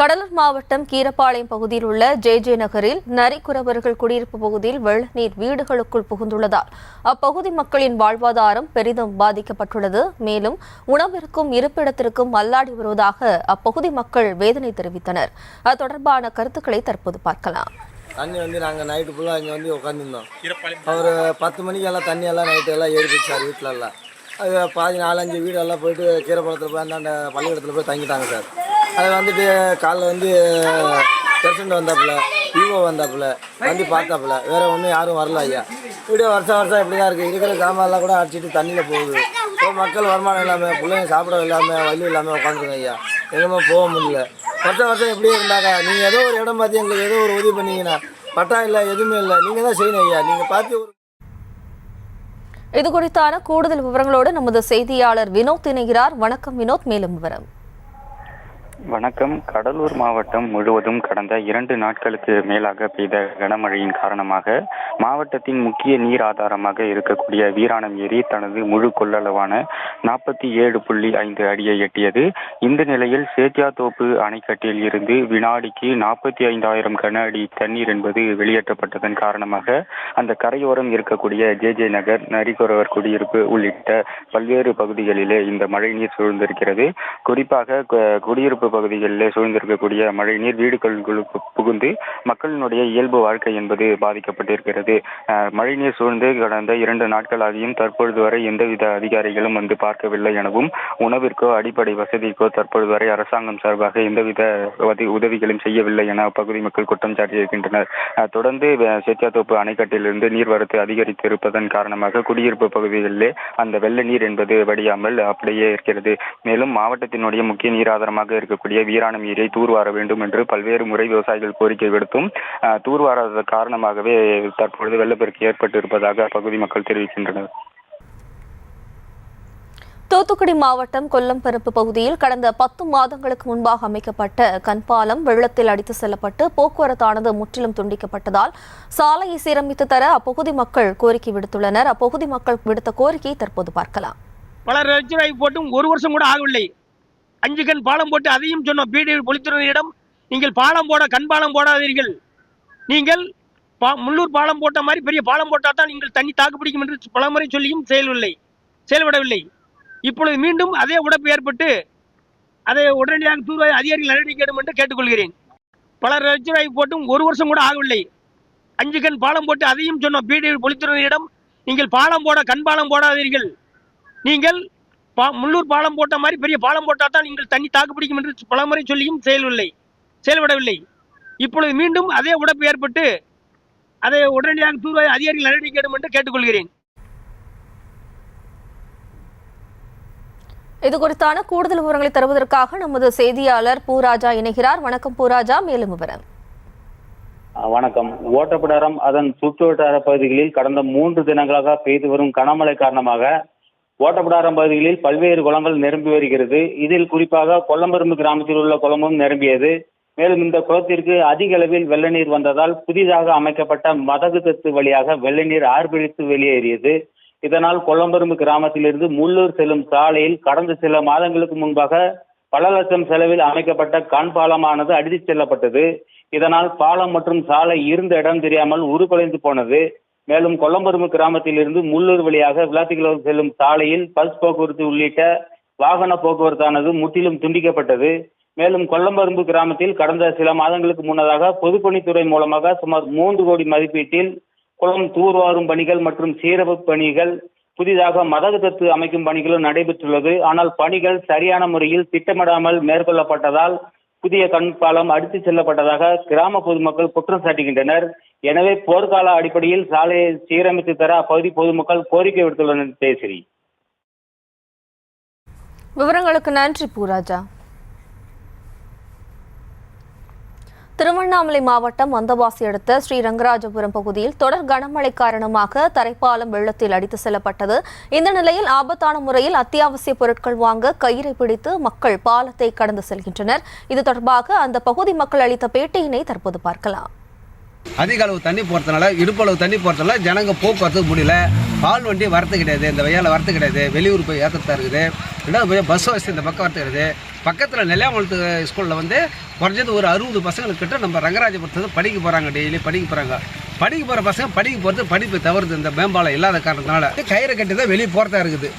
கடலூர் மாவட்டம் கீரப்பாளையம் பகுதியில் உள்ள ஜே நகரில் நரிக்குறவர்கள் குடியிருப்பு பகுதியில் வெள்ள நீர் வீடுகளுக்குள் புகுந்துள்ளதால் அப்பகுதி மக்களின் வாழ்வாதாரம் பெரிதும் பாதிக்கப்பட்டுள்ளது. மேலும் உணவிற்கும் இருப்பிடத்திற்கும் அல்லாடி வருவதாக அப்பகுதி மக்கள் வேதனை தெரிவித்தனர். அது தொடர்பான கருத்துக்களை தற்போது பார்க்கலாம். தண்ணி நாங்கள் நைட்டு ஃபுல்லாக இங்கே உட்காந்துருந்தோம். அவர் 10 மணிக்கு எல்லாம் தண்ணி எல்லாம் நைட்டு எல்லாம் ஏறிடுச்சு வீட்டில் எல்லாம். அது பாதி 4-5 வீடு எல்லாம் போயிட்டு கீரைப்பாளத்தில் போய் அந்த பள்ளிக்கூடத்தில் போய் தங்கிட்டாங்க சார். அது வந்துட்டு காலைல பிரசிடண்ட் வந்தாப்புல, ஈவோ வந்தாப்புல, பார்த்தாப்புல, வேறு ஒன்றும் யாரும் வரல ஐயா. இப்படியே வருஷம் இப்படி தான் இருக்குது. இருக்கிற சாமான்லாம் கூட அடிச்சிட்டு தண்ணியில் போகுது. இப்போ மக்கள் வருமானம் இல்லாமல், பிள்ளைங்க சாப்பிட இல்லாமல், வழி இல்லாமல் உட்காந்துருங்க ஐயா. எங்கேயுமே போக முடியல. வருஷம் இப்படியே இருந்தாங்க. நீங்கள் ஏதோ ஒரு இடம் பார்த்து எங்களுக்கு ஏதோ ஒரு உதவி பண்ணீங்கன்னா, பட்டா இல்லை, எதுவுமே இல்லை, நீங்கள் தான் செய்யணும் ஐயா. நீங்கள் பார்த்து இது குறித்தான கூடுதல் விவரங்களோடு நமது செய்தியாளர் வினோத் இணைகிறார். வணக்கம் வினோத், மேலும் விவரம். வணக்கம். கடலூர் மாவட்டம் முழுவதும் கடந்த 2 நாட்களுக்கு மேலாக பெய்த கனமழையின் காரணமாக மாவட்டத்தின் முக்கிய நீர் ஆதாரமாக இருக்கக்கூடிய வீராணம் ஏரி தனது முழு கொள்ளளவான 47.5 அடியை எட்டியது. இந்த நிலையில் சேத்தியாத்தோப்பு அணைக்கட்டில் இருந்து வினாடிக்கு 45,000 கன அடி தண்ணீர் என்பது வெளியேற்றப்பட்டதன் காரணமாக அந்த கரையோரம் இருக்கக்கூடிய ஜே நகர், நரிக்குறவர் குடியிருப்பு உள்ளிட்ட பல்வேறு பகுதிகளிலே இந்த மழை நீர் சூழ்ந்திருக்கிறது. குறிப்பாக குடியிருப்பு பகுதிகளிலே சூழ்ந்திருக்கக்கூடிய மழை நீர் வீடுகளுக்கு புகுந்து மக்களினுடைய இயல்பு வாழ்க்கை என்பது பாதிக்கப்பட்டிருக்கிறது. மழை நீர் சூழ்ந்து கடந்த 2 நாட்களாகியும் தற்பொழுது வரை எந்தவித அதிகாரிகளும் வந்து பார்க்கவில்லை எனவும், உணவிற்கோ அடிப்படை வசதிக்கோ தற்பொழுது வரை அரசாங்கம் சார்பாக எந்தவித உதவிகளும் செய்யவில்லை என அப்பகுதி மக்கள் குற்றம் சாட்டியிருக்கின்றனர். தொடர்ந்து சேத்தியாத்தோப்பு அணைக்கட்டிலிருந்து நீர்வரத்து அதிகரித்து இருப்பதன் காரணமாக குடியிருப்பு பகுதிகளிலே அந்த வெள்ள நீர் என்பது வடியாமல் அப்படியே இருக்கிறது. மேலும் மாவட்டத்தினுடைய முக்கிய நீர் ஆதாரமாக இருக்கக்கூடிய வீராணம் ஏரியை தூர்வார வேண்டும் என்று பல்வேறு முறை விவசாயிகள் கோரிக்கை விடுத்தும் தூர்வாராத காரணமாகவே தற்பொழுது வெள்ளப்பெருக்கு ஏற்பட்டு இருப்பதாக அப்பகுதி மக்கள் தெரிவிக்கின்றனர். தூத்துக்குடி மாவட்டம் கொல்லம்பரப்பு பகுதியில் கடந்த 10 மாதங்களுக்கு முன்பாக அமைக்கப்பட்ட கண்பாலம் வெள்ளத்தில் அடித்து செல்லப்பட்டு போக்குவரத்தானது முற்றிலும் துண்டிக்கப்பட்டதால் சாலையை சீரமைத்து தர அப்பகுதி மக்கள் கோரிக்கை விடுத்துள்ளனர். அப்பகுதி மக்கள் விடுத்த கோரிக்கையை தற்போது பார்க்கலாம். பல லட்சம் ரூபாய் போட்டும் 1 வருஷம் கூட ஆகவில்லை. 5 கண் பாலம் போட்டு அதையும் சொன்னோம். பீடி பொலித்துறையிடம் நீங்கள் பாலம் போட கண் பாலம் போடாதீர்கள், நீங்கள் முள்ளூர் பாலம் போட்ட மாதிரி பெரிய பாலம் போட்டால் தான் நீங்கள் தண்ணி தாக்கு பிடிக்கும் என்று பலமுறை சொல்லியும் செயல்படவில்லை. இப்பொழுது மீண்டும் அதே உடைப்பு ஏற்பட்டு அதை உடனடியாக தூர்வாரி அதிகாரிகள் நடவடிக்கை எடுக்கும் என்று கேட்டுக்கொள்கிறேன். பல லட்சம் ரூபாய் போட்டும் 1 வருஷம் கூட ஆகவில்லை. 5 கண் பாலம் போட்டு அதையும் சொன்னோம். பீடி பொலித்துறையிடம் நீங்கள் பாலம் போட கண் பாலம் போடாதீர்கள், நீங்கள் முள்ளூர் பாலம் போட்ட மாதிரி பெரிய பாலம் போட்டால் தான் நீங்கள் தண்ணி தாக்கு பிடிக்கும் என்று பலமுறை சொல்லியும் செயல்படவில்லை. இப்பொழுது மீண்டும் அதே உடைப்பு ஏற்பட்டு அதை உடனடியாக தூர்வாரி அதிகாரிகள் நடவடிக்கை எடுக்கும் என்று கேட்டுக்கொள்கிறேன். இது குறித்தான கூடுதல் விவரங்களை தருவதற்காக நமது செய்தியாளர் பூராஜா இணைகிறார். வணக்கம் பூராஜா, மேலும் விவரம். வணக்கம். ஓட்டப்பிடாரம் அதன் சுற்றுவட்டார பகுதிகளில் கடந்த 3 தினங்களாக பெய்து வரும் கனமழை காரணமாக ஓட்டப்பிடாரம் பகுதிகளில் பல்வேறு குளங்கள் நிரம்பி வருகிறது. இதில் குறிப்பாக கொல்லம்பரும்பு கிராமத்தில் உள்ள குளமும் நிரம்பியது. மேலும் இந்த குளத்திற்கு அதிக அளவில் வெள்ள நீர் வந்ததால் புதிதாக அமைக்கப்பட்ட மதகு தத்து வழியாக வெள்ள நீர் ஆர்ப்பரித்து வெளியேறியது. இதனால் கொல்லம்பரும்பு கிராமத்திலிருந்து முள்ளூர் செல்லும் சாலையில் கடந்த சில மாதங்களுக்கு முன்பாக பல லட்சம் செலவில் அமைக்கப்பட்ட கண் பாலமானது அடித்துச் செல்லப்பட்டது. இதனால் பாலம் மற்றும் சாலை இருந்த இடம் தெரியாமல் உருக்குலைந்து போனது. மேலும் கொல்லம்பரும்பு கிராமத்திலிருந்து முள்ளூர் வழியாக விளாத்திக்குளம் செல்லும் சாலையில் பஸ் போக்குவரத்து உள்ளிட்ட வாகன போக்குவரத்தானது முற்றிலும் துண்டிக்கப்பட்டது. மேலும் கொல்லம்பரும்பு கிராமத்தில் கடந்த சில மாதங்களுக்கு முன்னதாக பொதுப்பணித்துறை மூலமாக சுமார் 3 கோடி மதிப்பீட்டில் குளம் தூர்வாரும் பணிகள் மற்றும் சீரமைப்பு பணிகள், புதிதாக மதகு தத்து அமைக்கும் பணிகளும் நடைபெற்றுள்ளது. ஆனால் பணிகள் சரியான முறையில் திட்டமிடாமல் மேற்கொள்ளப்பட்டதால் புதிய கண் பாலம் அடித்து செல்லப்பட்டதாக கிராம பொதுமக்கள் குற்றம் சாட்டுகின்றனர். எனவே போர்க்கால அடிப்படையில் சாலையை சீரமைத்து தர அப்பகுதி பொதுமக்கள் கோரிக்கை விடுத்துள்ளனர். பேசுகிறி விவரங்களுக்கு நன்றி பூராஜா. திருவண்ணாமலை மாவட்டம் வந்தவாசி அடுத்த ஸ்ரீரங்கராஜபுரம் பகுதியில் தொடர் கனமழை காரணமாக தரைப்பாலம் வெள்ளத்தில் அடித்து செல்லப்பட்டது. இந்த நிலையில் ஆபத்தான முறையில் அத்தியாவசிய பொருட்கள் வாங்க கயிறை பிடித்து மக்கள் பாலத்தை கடந்து செல்கின்றனர். இது தொடர்பாக அந்த பகுதி மக்கள் அளித்த பேட்டியினை தற்போது பார்க்கலாம். அதிக அளவு தண்ணி போகிறதுனால இடுப்பளவு தண்ணி போகிறதுனால ஜனங்க போக்குவரத்துக்கு முடியல. பால் வண்டி வரத்து கிடையாது, இந்த வெயில வரத்து கிடையாது, வெளியூர் போய் ஏற்றத்தான் இருக்குது. ரெண்டாவது போய் பஸ் வசதி இந்த பக்கம் வரத்து கிடையாது. பக்கத்தில் நெல்லியாமலத்து ஸ்கூலில் வந்து குறைஞ்சது ஒரு 60 பசங்களுக்கிட்ட நம்ம ரங்கராஜபுரத்தில் படிக்க போகிறாங்க. டெய்லி படிக்க போகிறாங்க. படிக்க போகிற பசங்க படிக்க போகிறது படிப்பு தவறுது. இந்த மேம்பாலம் இல்லாத காரணத்தினால கயிறை கட்டி தான் வெளியே போகிறதா இருக்குது.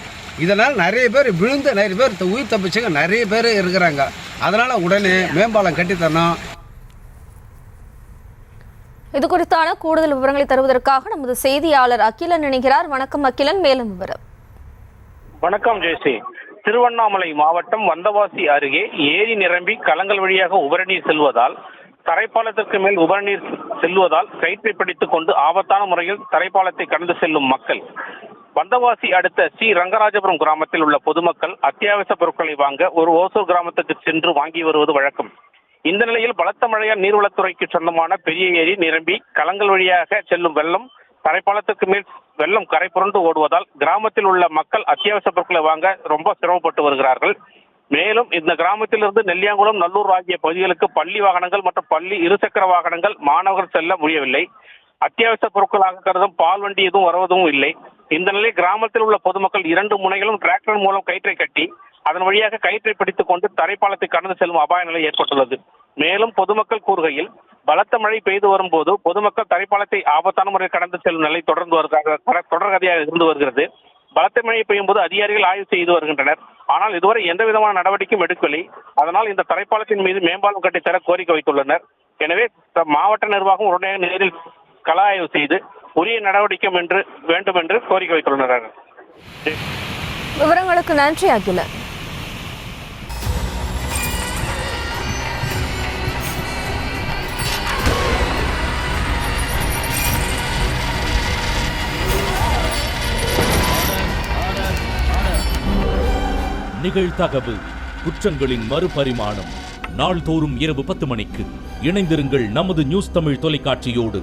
இதனால் நிறைய பேர் விழுந்து நிறைய பேர் உயிர் தப்பிச்சவங்க நிறைய பேர் இருக்கிறாங்க. அதனால் உடனே மேம்பாலம் கட்டித்தரணும். இது குறித்தான கூடுதல் விவரங்களை தருவதற்காக நமது செய்தியாளர் அகிலன் இணைகிறார். வணக்கம் அகிலன், மேலும் விவரம். வணக்கம் ஜெயஸ்ரீ. திருவண்ணாமலை மாவட்டம் வந்தவாசி அருகே ஏரி நிரம்பி கலங்கள் வழியாக உபரிநீர் செல்வதால் தரைப்பாலத்திற்கு மேல் உபரிநீர் செல்வதால் கயிற்றை பிடித்துக் கொண்டு ஆபத்தான முறையில் தரைப்பாலத்தை கடந்து செல்லும் மக்கள். வந்தவாசி அடுத்த ஸ்ரீ ரங்கராஜபுரம் கிராமத்தில் உள்ள பொதுமக்கள் அத்தியாவசிய பொருட்களை வாங்க ஒரு ஓசூர் கிராமத்துக்கு சென்று வாங்கி வருவது வழக்கம். இந்த நிலையில் பலத்த மழையால் நீர்வளத்துறைக்கு சொந்தமான பெரிய ஏரி நிரம்பி கலங்கள் வழியாக செல்லும் வெள்ளம் தரைப்பாலத்துக்கு மேல் வெள்ளம் கரை புரண்டு ஓடுவதால் கிராமத்தில் உள்ள மக்கள் அத்தியாவசிய பொருட்களை வாங்க ரொம்ப சிரமப்பட்டு வருகிறார்கள். மேலும் இந்த கிராமத்திலிருந்து நெல்லியாங்குளம், நல்லூர் ஆகிய பகுதிகளுக்கு பள்ளி வாகனங்கள் மற்றும் பள்ளி இருசக்கர வாகனங்கள் மாணவர்கள் செல்ல முடியவில்லை. அத்தியாவசிய பொருட்களாக கருதும் பால் வண்டி எதுவும் வருவதும் இல்லை. இந்த நிலையில் கிராமத்தில் உள்ள பொதுமக்கள் 2 முனைகளும் டிராக்டர் மூலம் கயிற்றை கட்டி அதன் வழியாக கயிற்றை பிடித்துக் கொண்டு தரைப்பாலத்தை கடந்து செல்லும் அபாய நிலை ஏற்பட்டுள்ளது. மேலும் பொதுமக்கள் கூறுகையில் பலத்த மழை பெய்து வரும்போது பொதுமக்கள் தரைப்பாலத்தை ஆபத்தான முறையில் கடந்து செல்லும் நிலை தொடர்கதையாக இருந்து வருகிறது. பலத்த மழை பெய்யும் போது அதிகாரிகள் ஆய்வு செய்து வருகின்றனர். ஆனால் இதுவரை எந்த விதமான நடவடிக்கையும் எடுக்கவில்லை. அதனால் இந்த தரைப்பாலத்தின் மீது மேம்பாலம் கட்டித்தர கோரிக்கை வைத்துள்ளனர். எனவே மாவட்ட நிர்வாகம் உடனடியாக நேரில் கள ஆய்வு செய்து உரிய நடவடிக்கை வேண்டும் என்று கோரிக்கை வைத்துள்ளனர். விவரங்களுக்கு நன்றி அகிலன். நிகழ்தகவு குற்றங்களின் மறுபரிமாணம். நாள்தோறும் இரவு 10 மணிக்கு இணைந்திருங்கள் நமது நியூஸ் தமிழ் தொலைக்காட்சியோடு.